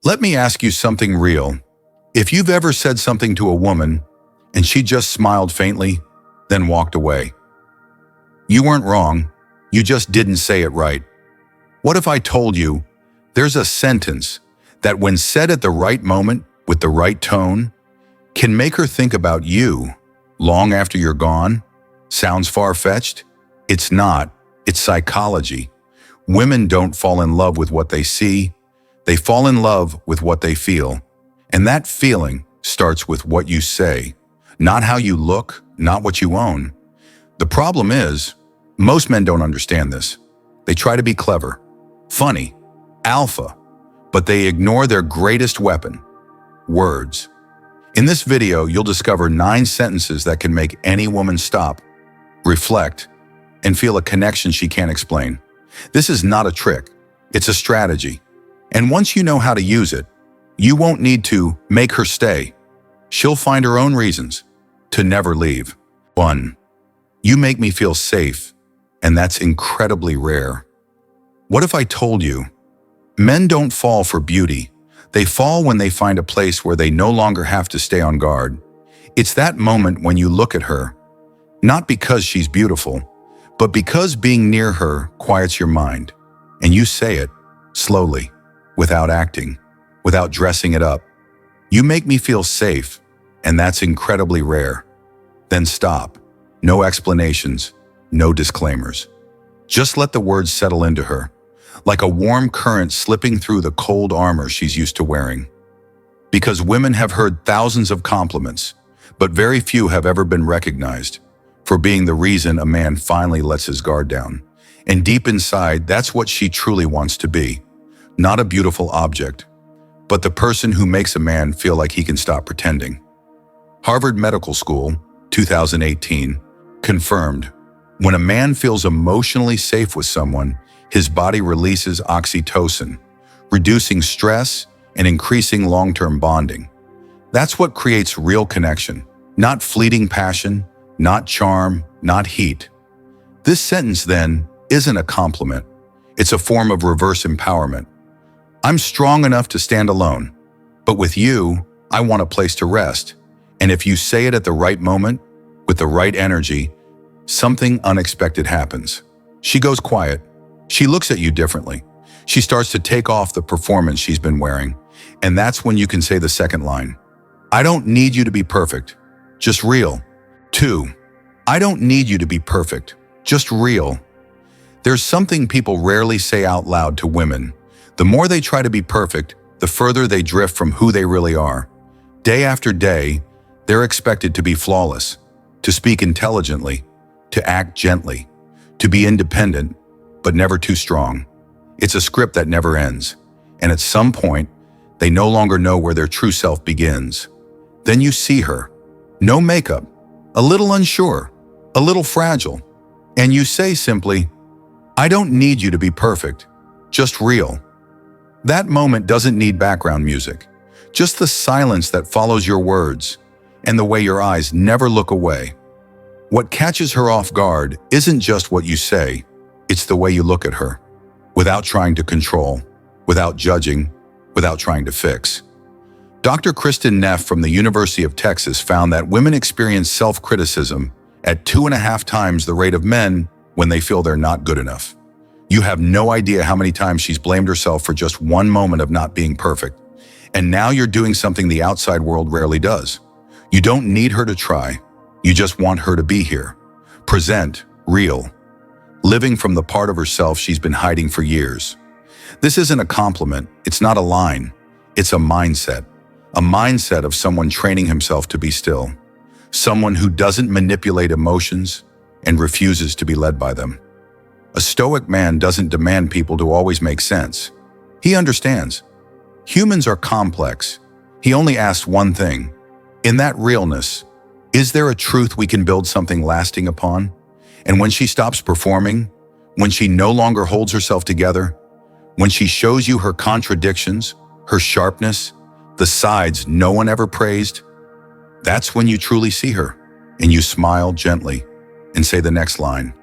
Let me ask you something real. If you've ever said something to a woman and she just smiled faintly, then walked away. You weren't wrong, you just didn't say it right. What if I told you there's a sentence that when said at the right moment with the right tone can make her think about you long after you're gone? Sounds far-fetched? It's not. It's psychology. Women don't fall in love with what they see. They fall in love with what they feel. And that feeling starts with what you say, not how you look, not what you own. The problem is, most men don't understand this. They try to be clever, funny, alpha, but they ignore their greatest weapon, words. In this video, you'll discover 9 sentences that can make any woman stop, reflect, and feel a connection she can't explain. This is not a trick, it's a strategy. And once you know how to use it, you won't need to make her stay. She'll find her own reasons to never leave. 1. You make me feel safe, and that's incredibly rare. What if I told you, men don't fall for beauty, they fall when they find a place where they no longer have to stay on guard. It's that moment when you look at her, not because she's beautiful, but because being near her quiets your mind, and you say it slowly, without acting, without dressing it up. You make me feel safe, and that's incredibly rare. Then stop. No explanations, no disclaimers. Just let the words settle into her, like a warm current slipping through the cold armor she's used to wearing. Because women have heard thousands of compliments, but very few have ever been recognized for being the reason a man finally lets his guard down. And deep inside, that's what she truly wants to be. Not a beautiful object, but the person who makes a man feel like he can stop pretending. Harvard Medical School, 2018, confirmed, when a man feels emotionally safe with someone, his body releases oxytocin, reducing stress and increasing long-term bonding. That's what creates real connection, not fleeting passion, not charm, not heat. This sentence, then, isn't a compliment. It's a form of reverse empowerment. I'm strong enough to stand alone, but with you, I want a place to rest. And if you say it at the right moment, with the right energy, something unexpected happens. She goes quiet. She looks at you differently. She starts to take off the performance she's been wearing. And that's when you can say the second line. I don't need you to be perfect, just real. 2. I don't need you to be perfect, just real. There's something people rarely say out loud to women. The more they try to be perfect, the further they drift from who they really are. Day after day, they're expected to be flawless, to speak intelligently, to act gently, to be independent, but never too strong. It's a script that never ends, and at some point, they no longer know where their true self begins. Then you see her, no makeup, a little unsure, a little fragile, and you say simply, I don't need you to be perfect, just real. That moment doesn't need background music, just the silence that follows your words and the way your eyes never look away. What catches her off guard isn't just what you say, it's the way you look at her, without trying to control, without judging, without trying to fix. Dr. Kristen Neff from the University of Texas found that women experience self-criticism at 2.5 times the rate of men when they feel they're not good enough. You have no idea how many times she's blamed herself for just one moment of not being perfect. And now you're doing something the outside world rarely does. You don't need her to try. You just want her to be here. Present, real. Living from the part of herself she's been hiding for years. This isn't a compliment. It's not a line. It's a mindset. A mindset of someone training himself to be still. Someone who doesn't manipulate emotions and refuses to be led by them. A Stoic man doesn't demand people to always make sense. He understands. Humans are complex. He only asks one thing. In that realness, is there a truth we can build something lasting upon? And when she stops performing, when she no longer holds herself together, when she shows you her contradictions, her sharpness, the sides no one ever praised, that's when you truly see her, and you smile gently and say the next line.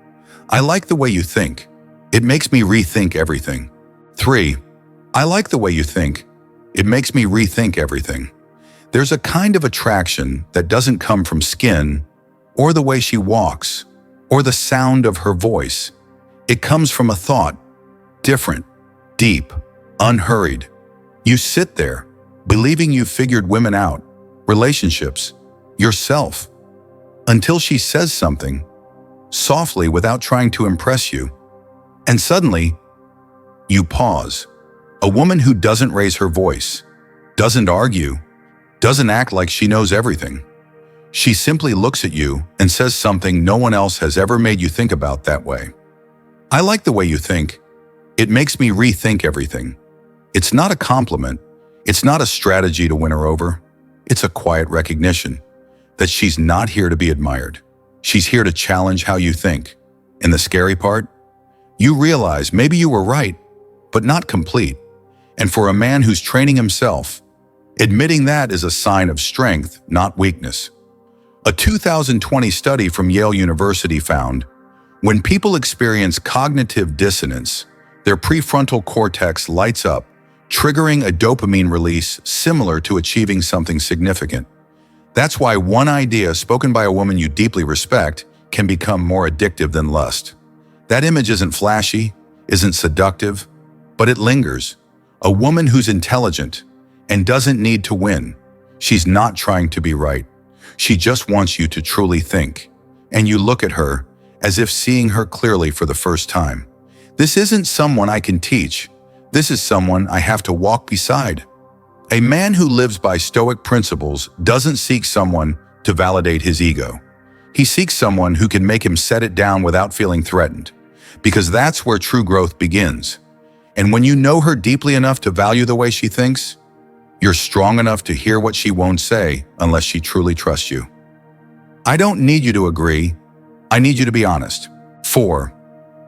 I like the way you think. It makes me rethink everything. 3. I like the way you think. It makes me rethink everything. There's a kind of attraction that doesn't come from skin, or the way she walks, or the sound of her voice. It comes from a thought, different, deep, unhurried. You sit there, believing you've figured women out, relationships, yourself, until she says something, softly without trying to impress you. And suddenly, you pause. A woman who doesn't raise her voice, doesn't argue, doesn't act like she knows everything. She simply looks at you and says something no one else has ever made you think about that way. I like the way you think. It makes me rethink everything. It's not a compliment. It's not a strategy to win her over. It's a quiet recognition that she's not here to be admired. She's here to challenge how you think. And the scary part? You realize maybe you were right, but not complete. And for a man who's training himself, admitting that is a sign of strength, not weakness. A 2020 study from Yale University found when people experience cognitive dissonance, their prefrontal cortex lights up, triggering a dopamine release similar to achieving something significant. That's why one idea spoken by a woman you deeply respect can become more addictive than lust. That image isn't flashy, isn't seductive, but it lingers. A woman who's intelligent and doesn't need to win. She's not trying to be right. She just wants you to truly think. And you look at her as if seeing her clearly for the first time. This isn't someone I can teach. This is someone I have to walk beside. A man who lives by Stoic principles doesn't seek someone to validate his ego. He seeks someone who can make him set it down without feeling threatened, because that's where true growth begins. And when you know her deeply enough to value the way she thinks, you're strong enough to hear what she won't say unless she truly trusts you. I don't need you to agree. I need you to be honest. 4.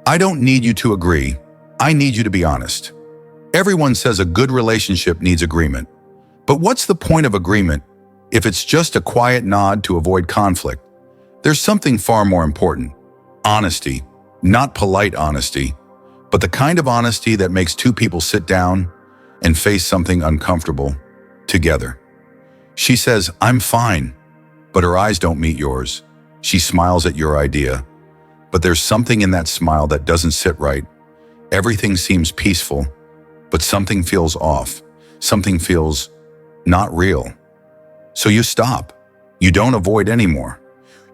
I don't need you to agree. I need you to be honest. Everyone says a good relationship needs agreement. But what's the point of agreement if it's just a quiet nod to avoid conflict? There's something far more important. Honesty. Not polite honesty, but the kind of honesty that makes two people sit down and face something uncomfortable together. She says, "I'm fine," but her eyes don't meet yours. She smiles at your idea, but there's something in that smile that doesn't sit right. Everything seems peaceful, but something feels off. Something feels not real. So you stop. You don't avoid anymore.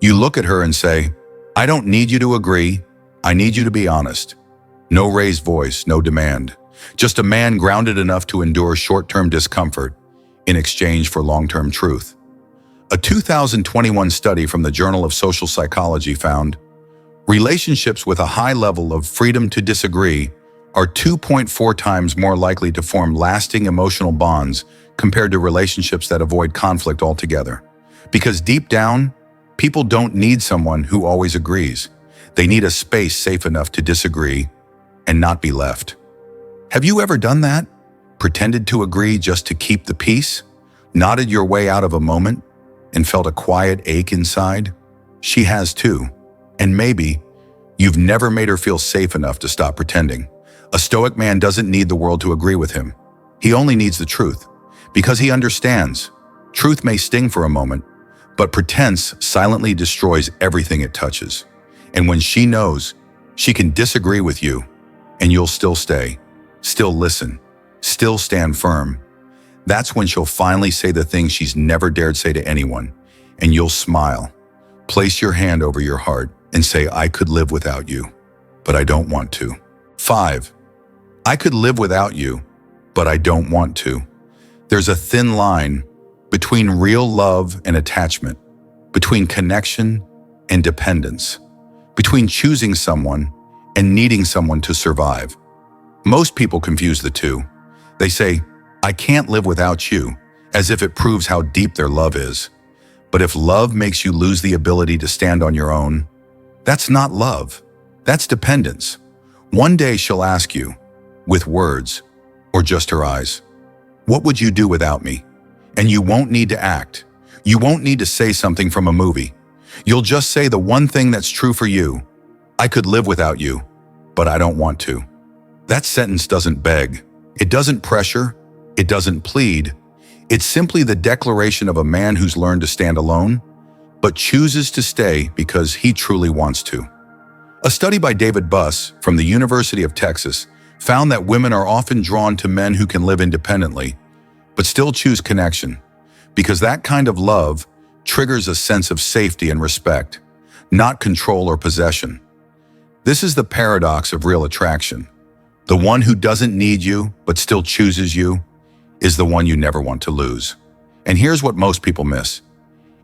You look at her and say, "I don't need you to agree. I need you to be honest." No raised voice, no demand. Just a man grounded enough to endure short-term discomfort in exchange for long-term truth. A 2021 study from the Journal of Social Psychology found relationships with a high level of freedom to disagree are 2.4 times more likely to form lasting emotional bonds compared to relationships that avoid conflict altogether. Because deep down, people don't need someone who always agrees. They need a space safe enough to disagree and not be left. Have you ever done that? Pretended to agree just to keep the peace? Nodded your way out of a moment and felt a quiet ache inside? She has too. And maybe you've never made her feel safe enough to stop pretending. A Stoic man doesn't need the world to agree with him. He only needs the truth, because he understands. Truth may sting for a moment, but pretense silently destroys everything it touches. And when she knows she can disagree with you, and you'll still stay, still listen, still stand firm, that's when she'll finally say the things she's never dared say to anyone, and you'll smile. Place your hand over your heart and say, "I could live without you, but I don't want to." 5. I could live without you, but I don't want to. There's a thin line between real love and attachment, between connection and dependence, between choosing someone and needing someone to survive. Most people confuse the two. They say, "I can't live without you," as if it proves how deep their love is. But if love makes you lose the ability to stand on your own, that's not love. That's dependence. One day she'll ask you, with words or just her eyes, "What would you do without me?" And you won't need to act. You won't need to say something from a movie. You'll just say the one thing that's true for you. "I could live without you, but I don't want to." That sentence doesn't beg. It doesn't pressure. It doesn't plead. It's simply the declaration of a man who's learned to stand alone, but chooses to stay because he truly wants to. A study by David Buss from the University of Texas found that women are often drawn to men who can live independently, but still choose connection, because that kind of love triggers a sense of safety and respect, not control or possession. This is the paradox of real attraction. The one who doesn't need you but still chooses you is the one you never want to lose. And here's what most people miss.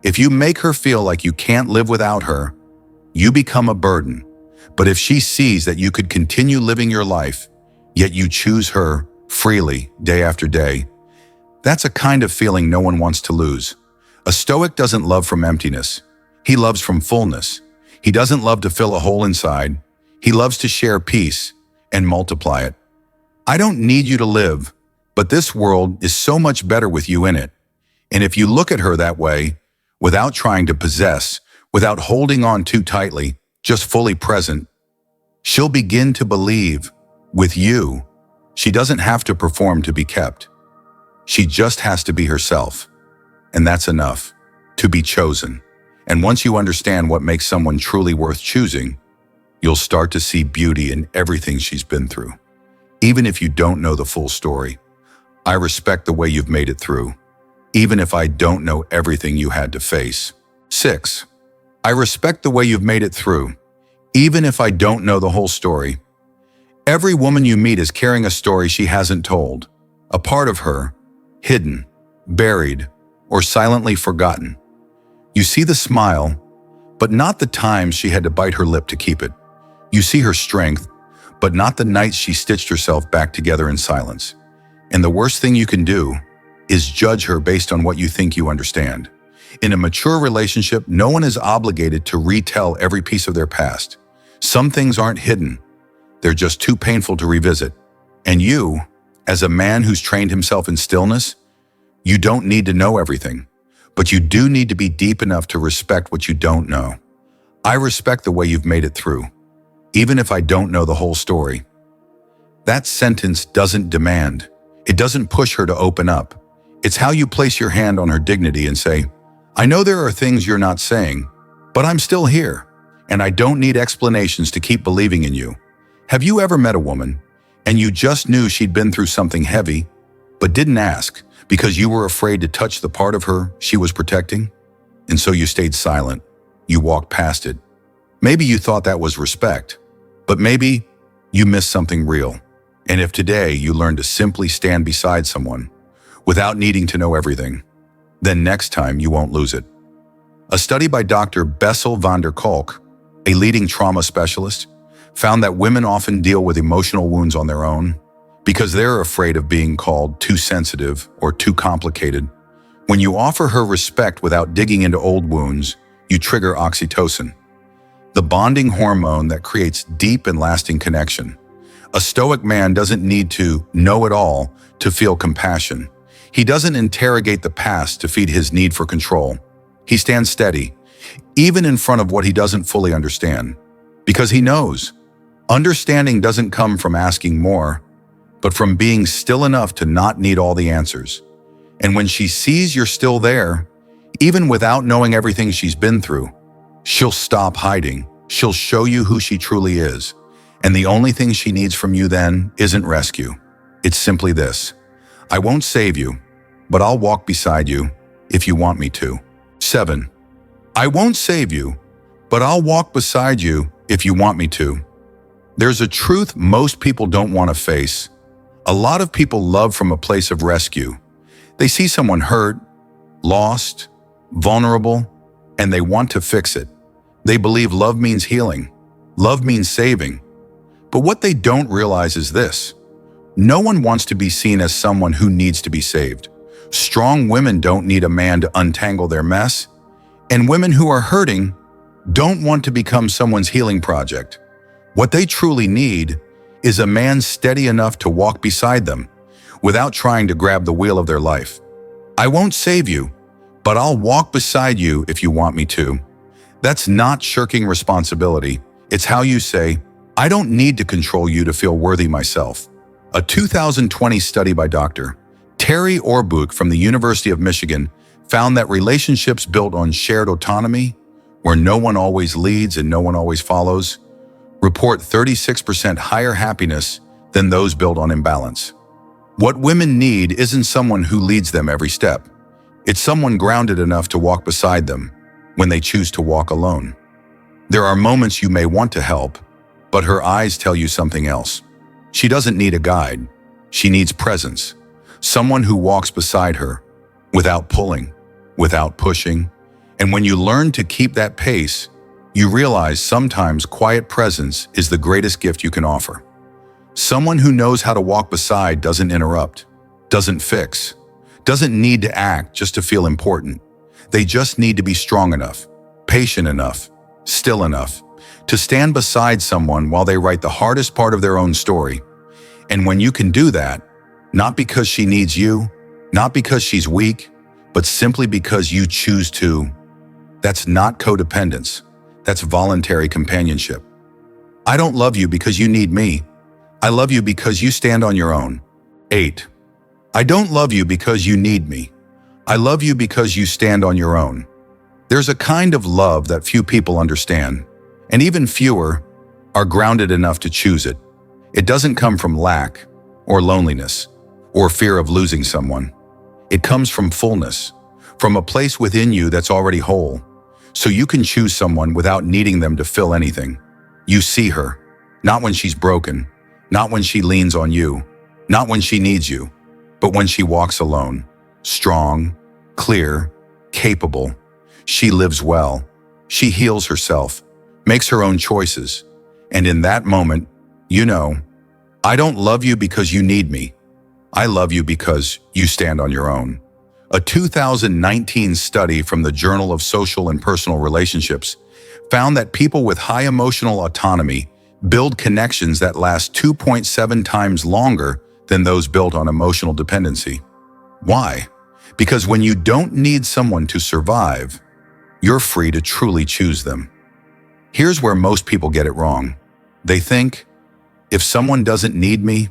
If you make her feel like you can't live without her, you become a burden. But if she sees that you could continue living your life, yet you choose her freely day after day, that's a kind of feeling no one wants to lose. A Stoic doesn't love from emptiness. He loves from fullness. He doesn't love to fill a hole inside. He loves to share peace and multiply it. I don't need you to live, but this world is so much better with you in it. And if you look at her that way, without trying to possess, without holding on too tightly, just fully present, she'll begin to believe, with you, she doesn't have to perform to be kept. She just has to be herself. And that's enough, to be chosen. And once you understand what makes someone truly worth choosing, you'll start to see beauty in everything she's been through. Even if you don't know the full story, I respect the way you've made it through, even if I don't know everything you had to face. 6. I respect the way you've made it through, even if I don't know the whole story. Every woman you meet is carrying a story she hasn't told, a part of her, hidden, buried, or silently forgotten. You see the smile, but not the times she had to bite her lip to keep it. You see her strength, but not the nights she stitched herself back together in silence. And the worst thing you can do is judge her based on what you think you understand. In a mature relationship, no one is obligated to retell every piece of their past. Some things aren't hidden. They're just too painful to revisit. And you, as a man who's trained himself in stillness, you don't need to know everything, but you do need to be deep enough to respect what you don't know. I respect the way you've made it through, even if I don't know the whole story. That sentence doesn't demand. It doesn't push her to open up. It's how you place your hand on her dignity and say, I know there are things you're not saying, but I'm still here, and I don't need explanations to keep believing in you. Have you ever met a woman, and you just knew she'd been through something heavy, but didn't ask because you were afraid to touch the part of her she was protecting? And so you stayed silent. You walked past it. Maybe you thought that was respect, but maybe you missed something real. And if today you learn to simply stand beside someone without needing to know everything, then next time you won't lose it. A study by Dr. Bessel van der Kolk, a leading trauma specialist, found that women often deal with emotional wounds on their own because they're afraid of being called too sensitive or too complicated. When you offer her respect without digging into old wounds, you trigger oxytocin, the bonding hormone that creates deep and lasting connection. A Stoic man doesn't need to know it all to feel compassion. He doesn't interrogate the past to feed his need for control. He stands steady, even in front of what he doesn't fully understand, because he knows understanding doesn't come from asking more, but from being still enough to not need all the answers. And when she sees you're still there, even without knowing everything she's been through, she'll stop hiding. She'll show you who she truly is. And the only thing she needs from you then isn't rescue. It's simply this: I won't save you, but I'll walk beside you if you want me to. 7. I won't save you, but I'll walk beside you if you want me to. There's a truth most people don't want to face. A lot of people love from a place of rescue. They see someone hurt, lost, vulnerable, and they want to fix it. They believe love means healing. Love means saving. But what they don't realize is this: no one wants to be seen as someone who needs to be saved. Strong women don't need a man to untangle their mess, and women who are hurting don't want to become someone's healing project. What they truly need is a man steady enough to walk beside them without trying to grab the wheel of their life. I won't save you, but I'll walk beside you if you want me to. That's not shirking responsibility. It's how you say, I don't need to control you to feel worthy myself. A 2020 study by Dr. Carrie Orbuch from the University of Michigan found that relationships built on shared autonomy, where no one always leads and no one always follows, report 36% higher happiness than those built on imbalance. What women need isn't someone who leads them every step. It's someone grounded enough to walk beside them when they choose to walk alone. There are moments you may want to help, but her eyes tell you something else. She doesn't need a guide. She needs presence. Someone who walks beside her, without pulling, without pushing. And when you learn to keep that pace, you realize sometimes quiet presence is the greatest gift you can offer. Someone who knows how to walk beside doesn't interrupt, doesn't fix, doesn't need to act just to feel important. They just need to be strong enough, patient enough, still enough, to stand beside someone while they write the hardest part of their own story. And when you can do that, not because she needs you, not because she's weak, but simply because you choose to, that's not codependence. That's voluntary companionship. I don't love you because you need me. I love you because you stand on your own. 8. I don't love you because you need me. I love you because you stand on your own. There's a kind of love that few people understand, and even fewer are grounded enough to choose it. It doesn't come from lack or loneliness or fear of losing someone. It comes from fullness, from a place within you that's already whole. So you can choose someone without needing them to fill anything. You see her, not when she's broken, not when she leans on you, not when she needs you, but when she walks alone, strong, clear, capable. She lives well. She heals herself, makes her own choices. And in that moment, you know, I don't love you because you need me. I love you because you stand on your own. A 2019 study from the Journal of Social and Personal Relationships found that people with high emotional autonomy build connections that last 2.7 times longer than those built on emotional dependency. Why? Because when you don't need someone to survive, you're free to truly choose them. Here's where most people get it wrong. They think, if someone doesn't need me,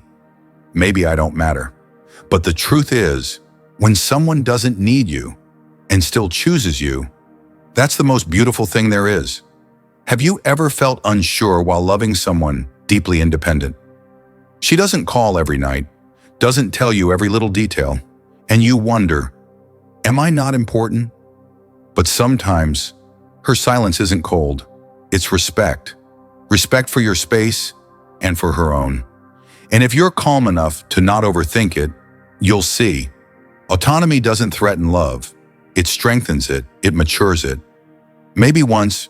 maybe I don't matter. But the truth is, when someone doesn't need you and still chooses you, that's the most beautiful thing there is. Have you ever felt unsure while loving someone deeply independent? She doesn't call every night, doesn't tell you every little detail, and you wonder, am I not important? But sometimes, her silence isn't cold. It's respect. Respect for your space and for her own. And if you're calm enough to not overthink it, you'll see. Autonomy doesn't threaten love. It strengthens it. It matures it. Maybe once,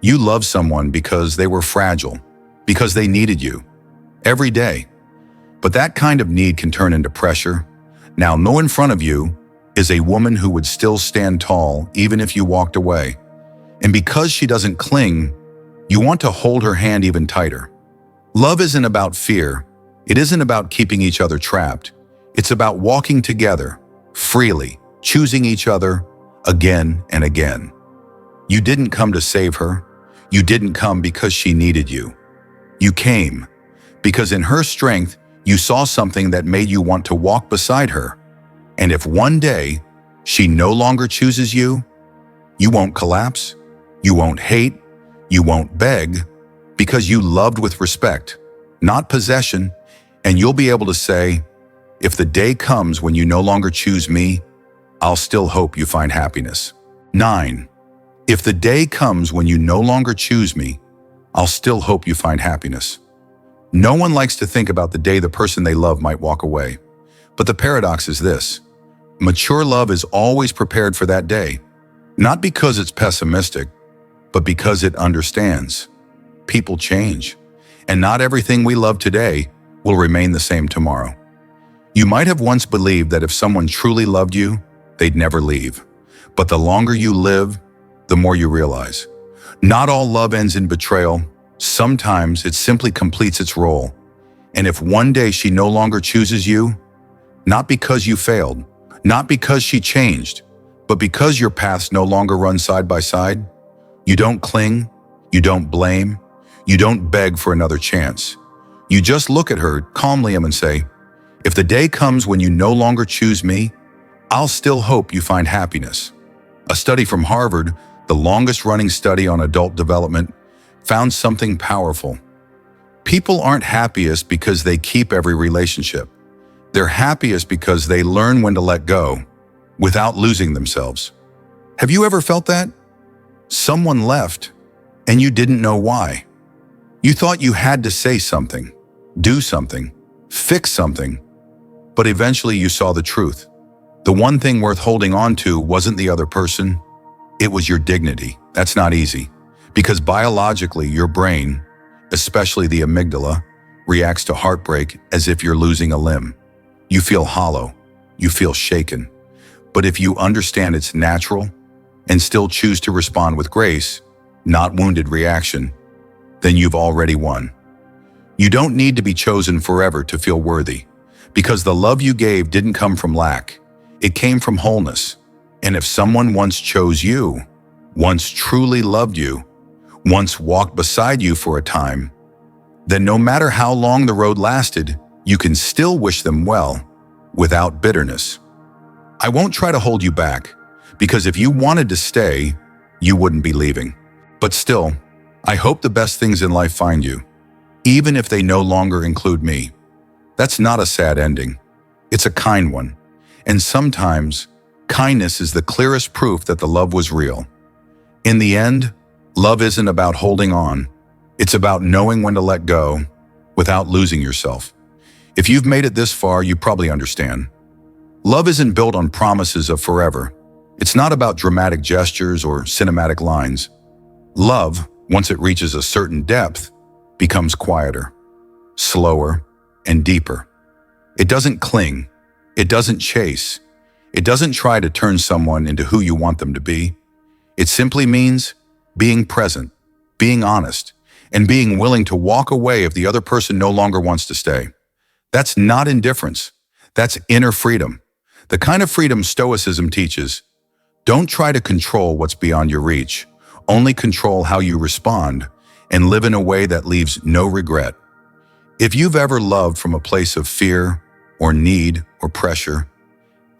you loved someone because they were fragile, because they needed you every day. But that kind of need can turn into pressure. Now, know in front of you is a woman who would still stand tall even if you walked away. And because she doesn't cling, you want to hold her hand even tighter. Love isn't about fear. It isn't about keeping each other trapped. It's about walking together, freely, choosing each other again and again. You didn't come to save her. You didn't come because she needed you. You came because in her strength, you saw something that made you want to walk beside her. And if one day she no longer chooses you, you won't collapse, you won't hate, you won't beg, because you loved with respect, not possession, and you'll be able to say, if the day comes when you no longer choose me, I'll still hope you find happiness. 9. If the day comes when you no longer choose me, I'll still hope you find happiness. No one likes to think about the day the person they love might walk away. But the paradox is this: mature love is always prepared for that day, not because it's pessimistic, but because it understands. People change, and not everything we love today will remain the same tomorrow. You might have once believed that if someone truly loved you, they'd never leave. But the longer you live, the more you realize. Not all love ends in betrayal. Sometimes it simply completes its role. And if one day she no longer chooses you, not because you failed, not because she changed, but because your paths no longer run side by side, you don't cling, you don't blame, you don't beg for another chance. You just look at her calmly and say, If the day comes when you no longer choose me, I'll still hope you find happiness. A study from Harvard, the longest-running study on adult development, found something powerful. People aren't happiest because they keep every relationship. They're happiest because they learn when to let go without losing themselves. Have you ever felt that? Someone left, and you didn't know why. You thought you had to say something, do something, fix something, but eventually you saw the truth. The one thing worth holding on to wasn't the other person, it was your dignity. That's not easy, because biologically your brain, especially the amygdala, reacts to heartbreak as if you're losing a limb. You feel hollow, you feel shaken. But if you understand it's natural and still choose to respond with grace, not wounded reaction, then you've already won. You don't need to be chosen forever to feel worthy, because the love you gave didn't come from lack. It came from wholeness. And if someone once chose you, once truly loved you, once walked beside you for a time, then no matter how long the road lasted, you can still wish them well without bitterness. I won't try to hold you back, because if you wanted to stay, you wouldn't be leaving. But still, I hope the best things in life find you, even if they no longer include me. That's not a sad ending. It's a kind one. And sometimes, kindness is the clearest proof that the love was real. In the end, love isn't about holding on. It's about knowing when to let go without losing yourself. If you've made it this far, you probably understand. Love isn't built on promises of forever. It's not about dramatic gestures or cinematic lines. Love, once it reaches a certain depth, becomes quieter, slower, and deeper. It doesn't cling. It doesn't chase. It doesn't try to turn someone into who you want them to be. It simply means being present, being honest, and being willing to walk away if the other person no longer wants to stay. That's not indifference. That's inner freedom. The kind of freedom Stoicism teaches. Don't try to control what's beyond your reach. Only control how you respond and live in a way that leaves no regret. If you've ever loved from a place of fear or need or pressure,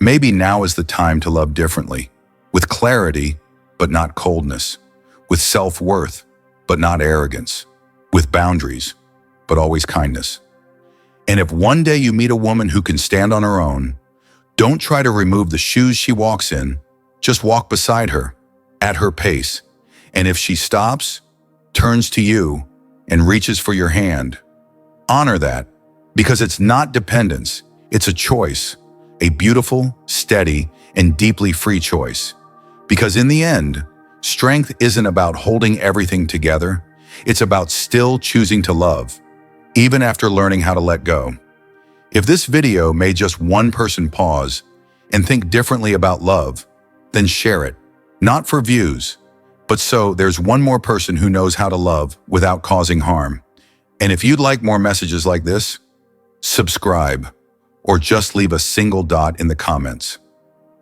maybe now is the time to love differently, with clarity, but not coldness, with self-worth, but not arrogance, with boundaries, but always kindness. And if one day you meet a woman who can stand on her own, don't try to remove the shoes she walks in, just walk beside her, at her pace. And if she stops, turns to you, and reaches for your hand, honor that, because it's not dependence, it's a choice, a beautiful, steady, and deeply free choice. Because in the end, strength isn't about holding everything together, it's about still choosing to love, even after learning how to let go. If this video made just one person pause and think differently about love, then share it, not for views, but so there's one more person who knows how to love without causing harm. And if you'd like more messages like this, subscribe, or just leave a single dot in the comments.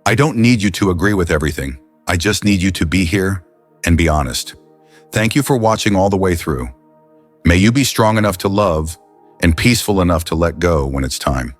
I don't need you to agree with everything. I just need you to be here and be honest. Thank you for watching all the way through. May you be strong enough to love and peaceful enough to let go when it's time.